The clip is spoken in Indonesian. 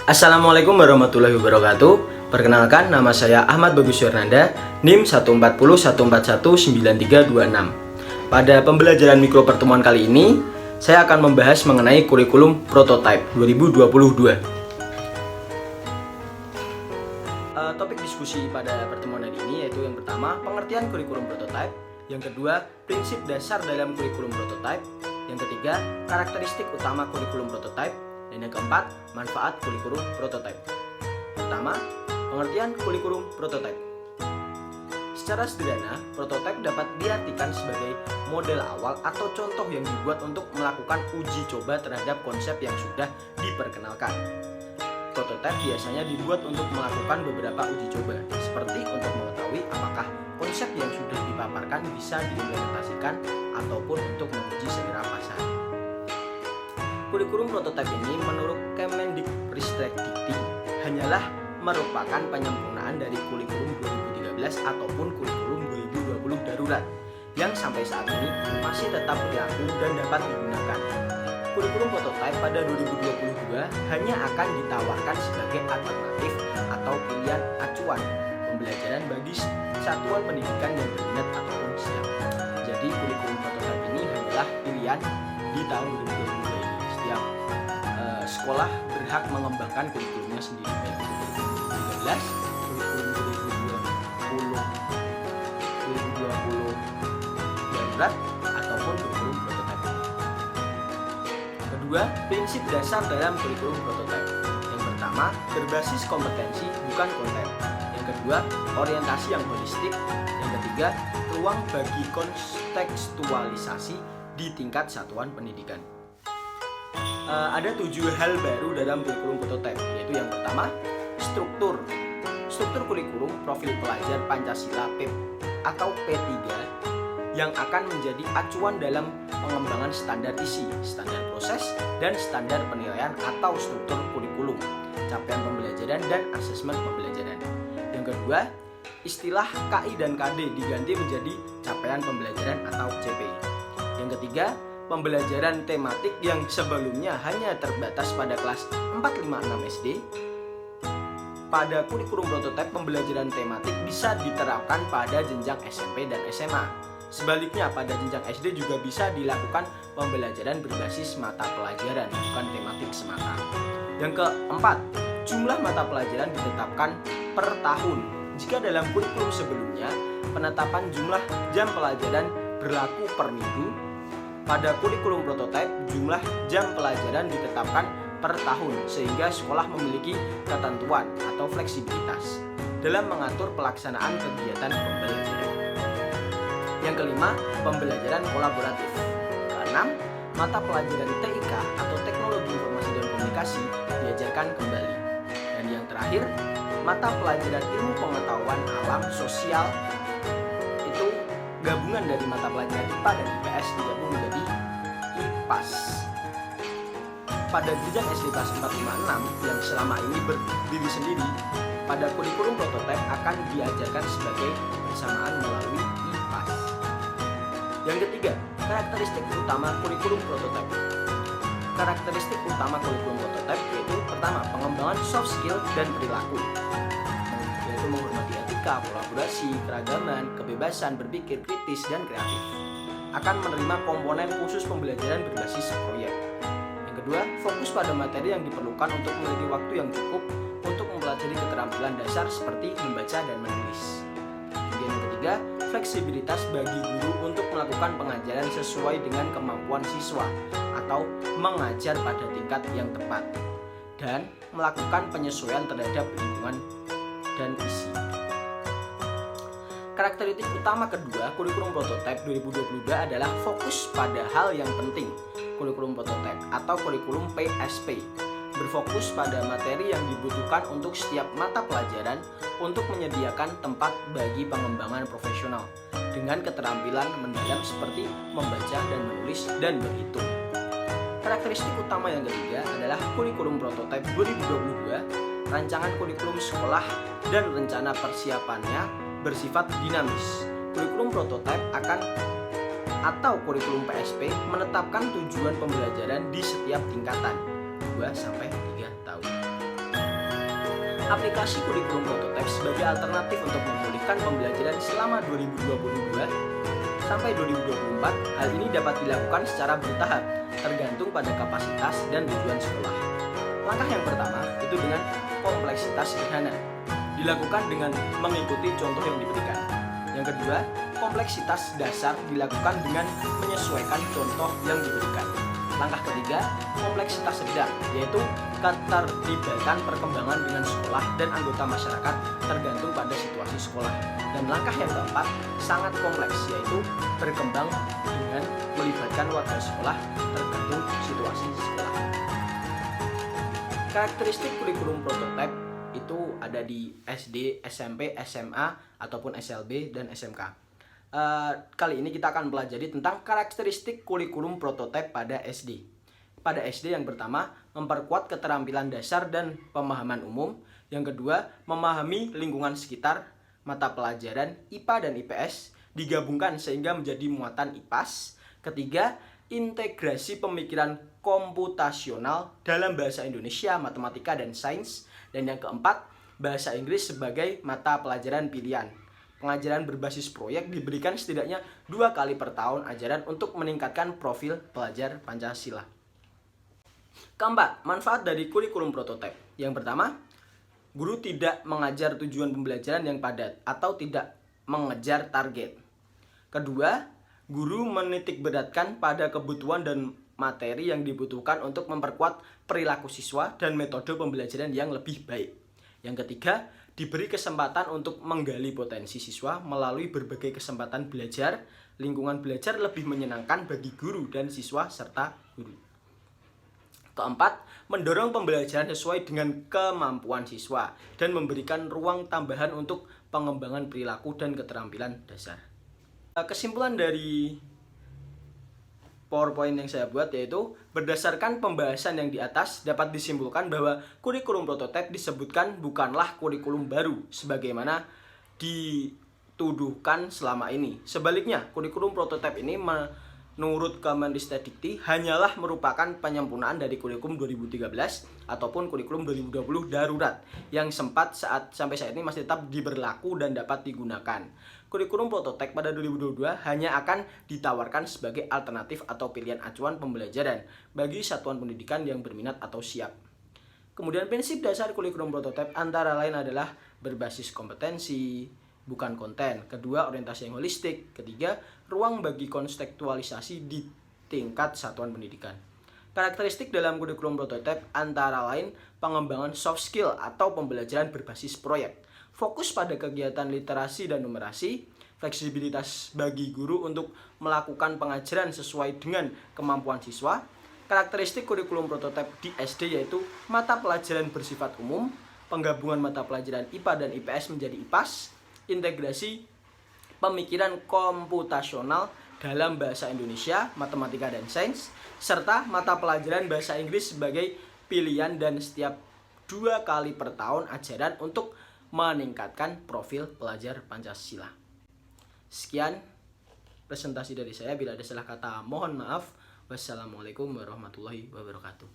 Assalamualaikum warahmatullahi wabarakatuh. Perkenalkan, nama saya Ahmad Bagus Yernanda, NIM 140141936. Pada pembelajaran mikro pertemuan kali ini, saya akan membahas mengenai kurikulum prototype 2022. Topik diskusi pada pertemuan hari ini yaitu yang pertama, pengertian kurikulum prototype, yang kedua, prinsip dasar dalam kurikulum prototype, yang ketiga, karakteristik utama kurikulum prototype, dan yang keempat, manfaat kurikulum prototype. Pertama, pengertian kurikulum prototype. Secara sederhana, prototype dapat diartikan sebagai model awal atau contoh yang dibuat untuk melakukan uji coba terhadap konsep yang sudah diperkenalkan. Prototype biasanya dibuat untuk melakukan beberapa uji coba, seperti untuk mengetahui apakah konsep yang sudah dipaparkan bisa diimplementasikan ataupun untuk menguji selera pasar. Kurikulum prototipe ini menurut Kemendikbudristek hanyalah merupakan penyempurnaan dari kurikulum 2013 ataupun kurikulum 2020 darurat yang sampai saat ini masih tetap berlaku dan dapat digunakan. Kurikulum prototipe pada 2022 hanya akan ditawarkan sebagai alternatif atau pilihan acuan pembelajaran bagi satuan pendidikan yang berminat ataupun siap. Jadi kurikulum prototipe ini hanyalah pilihan di tahun 2022 ini. Setiap sekolah berhak mengembangkan kurikulumnya sendiri, baik kurikulum 2013, kurikulum 2020 darurat ataupun kurikulum prototipe. Kedua, prinsip dasar dalam kurikulum prototipe. Yang pertama, berbasis kompetensi bukan konten. Yang kedua, orientasi yang holistik. Yang ketiga, ruang bagi kontekstualisasi di tingkat satuan pendidikan. Ada 7 hal baru dalam kurikulum prototipe, yaitu yang pertama, struktur kurikulum profil pelajar Pancasila PIP atau P3 yang akan menjadi acuan dalam pengembangan standar isi, standar proses, dan standar penilaian atau struktur kurikulum, capaian pembelajaran dan asesmen pembelajaran. Yang kedua, istilah KI dan KD diganti menjadi capaian pembelajaran atau CPI. Yang ketiga, pembelajaran tematik yang sebelumnya hanya terbatas pada kelas 4, 5, 6 SD. Pada kurikulum prototipe, pembelajaran tematik bisa diterapkan pada jenjang SMP dan SMA. Sebaliknya, pada jenjang SD juga bisa dilakukan pembelajaran berbasis mata pelajaran, bukan tematik semata. Yang keempat, jumlah mata pelajaran ditetapkan per tahun. Jika dalam kurikulum sebelumnya, penetapan jumlah jam pelajaran berlaku per minggu, pada kurikulum prototipe, jumlah jam pelajaran ditetapkan per tahun sehingga sekolah memiliki ketentuan atau fleksibilitas dalam mengatur pelaksanaan kegiatan pembelajaran. Yang kelima, pembelajaran kolaboratif. Keenam, mata pelajaran TIK atau Teknologi Informasi dan Komunikasi diajarkan kembali. Dan yang terakhir, mata pelajaran Ilmu Pengetahuan Alam Sosial itu gabungan dari mata pelajaran IPA dan IPS digabung menjadi IPAS. Pada jenjang SD kelas 4, 5, 6 yang selama ini berdiri sendiri, pada kurikulum prototipe akan diajarkan sebagai persamaan melalui IPAS. Yang ketiga, karakteristik utama kurikulum prototipe. Karakteristik utama kurikulum prototipe yaitu pertama, pengembangan soft skill dan perilaku, yaitu menghormati etika, kolaborasi, keragaman, kebebasan berpikir kritis dan kreatif. Akan menerima komponen khusus pembelajaran berbasis proyek. Yang kedua, fokus pada materi yang diperlukan untuk memiliki waktu yang cukup untuk mempelajari keterampilan dasar seperti membaca dan menulis. Kemudian yang ketiga, fleksibilitas bagi guru untuk melakukan pengajaran sesuai dengan kemampuan siswa atau mengajar pada tingkat yang tepat dan melakukan penyesuaian terhadap lingkungan dan isi. Karakteristik utama kedua kurikulum prototipe 2022 adalah fokus pada hal yang penting. Kurikulum prototipe atau kurikulum PSP berfokus pada materi yang dibutuhkan untuk setiap mata pelajaran untuk menyediakan tempat bagi pengembangan profesional dengan keterampilan mendalam seperti membaca dan menulis dan berhitung. Karakteristik utama yang ketiga adalah kurikulum prototipe 2022, rancangan kurikulum sekolah dan rencana persiapannya bersifat dinamis. Kurikulum prototipe atau kurikulum PSP menetapkan tujuan pembelajaran di setiap tingkatan 2-3 tahun. Aplikasi kurikulum prototipe sebagai alternatif untuk memulihkan pembelajaran selama 2022 sampai 2024. Hal ini dapat dilakukan secara bertahap, tergantung pada kapasitas dan tujuan sekolah. Langkah yang pertama itu dengan kompleksitas sederhana, dilakukan dengan mengikuti contoh yang diberikan. Yang kedua, kompleksitas dasar dilakukan dengan menyesuaikan contoh yang diberikan. Langkah ketiga, kompleksitas sedang, yaitu keterlibatan perkembangan dengan sekolah dan anggota masyarakat tergantung pada situasi sekolah. Dan langkah yang keempat, sangat kompleks, yaitu berkembang dengan melibatkan warga sekolah tergantung situasi sekolah. Karakteristik kurikulum prototipe itu ada di SD, SMP, SMA, ataupun SLB, dan SMK. Kali ini kita akan pelajari tentang karakteristik kurikulum prototipe pada SD. Pada SD yang pertama, memperkuat keterampilan dasar dan pemahaman umum. Yang kedua, memahami lingkungan sekitar. Mata pelajaran IPA dan IPS digabungkan sehingga menjadi muatan IPAS. Ketiga, integrasi pemikiran komputasional dalam bahasa Indonesia, matematika, dan sains. Dan yang keempat, bahasa Inggris sebagai mata pelajaran pilihan. Pengajaran berbasis proyek diberikan setidaknya 2 kali per tahun ajaran untuk meningkatkan profil pelajar Pancasila. Keempat, manfaat dari kurikulum prototipe. Yang pertama, guru tidak mengajar tujuan pembelajaran yang padat atau tidak mengejar target. Kedua, guru menitikberatkan pada kebutuhan dan materi yang dibutuhkan untuk memperkuat perilaku siswa dan metode pembelajaran yang lebih baik. Yang ketiga, diberi kesempatan untuk menggali potensi siswa melalui berbagai kesempatan belajar. Lingkungan belajar lebih menyenangkan bagi guru dan siswa serta guru. Keempat, mendorong pembelajaran sesuai dengan kemampuan siswa dan memberikan ruang tambahan untuk pengembangan perilaku dan keterampilan dasar. Kesimpulan dari PowerPoint yang saya buat yaitu berdasarkan pembahasan yang di atas dapat disimpulkan bahwa kurikulum prototipe disebutkan bukanlah kurikulum baru sebagaimana dituduhkan selama ini. Sebaliknya, kurikulum prototipe ini menurut Kemendikbudristek hanyalah merupakan penyempurnaan dari kurikulum 2013 ataupun kurikulum 2020 darurat yang sampai saat ini masih tetap diberlaku dan dapat digunakan. Kurikulum prototipe pada 2022 hanya akan ditawarkan sebagai alternatif atau pilihan acuan pembelajaran bagi satuan pendidikan yang berminat atau siap. Kemudian prinsip dasar kurikulum prototipe antara lain adalah berbasis kompetensi, bukan konten. Kedua, orientasi yang holistik. Ketiga, ruang bagi kontekstualisasi di tingkat satuan pendidikan. Karakteristik dalam kurikulum prototipe antara lain pengembangan soft skill atau pembelajaran berbasis proyek. Fokus pada kegiatan literasi dan numerasi, fleksibilitas bagi guru untuk melakukan pengajaran sesuai dengan kemampuan siswa. Karakteristik kurikulum prototipe di SD yaitu mata pelajaran bersifat umum, penggabungan mata pelajaran IPA dan IPS menjadi IPAS, integrasi pemikiran komputasional dalam bahasa Indonesia, matematika, dan sains, serta mata pelajaran bahasa Inggris sebagai pilihan dan setiap 2 kali per tahun ajaran untuk meningkatkan profil pelajar Pancasila. Sekian presentasi dari saya. Bila ada salah kata mohon maaf. Wassalamualaikum warahmatullahi wabarakatuh.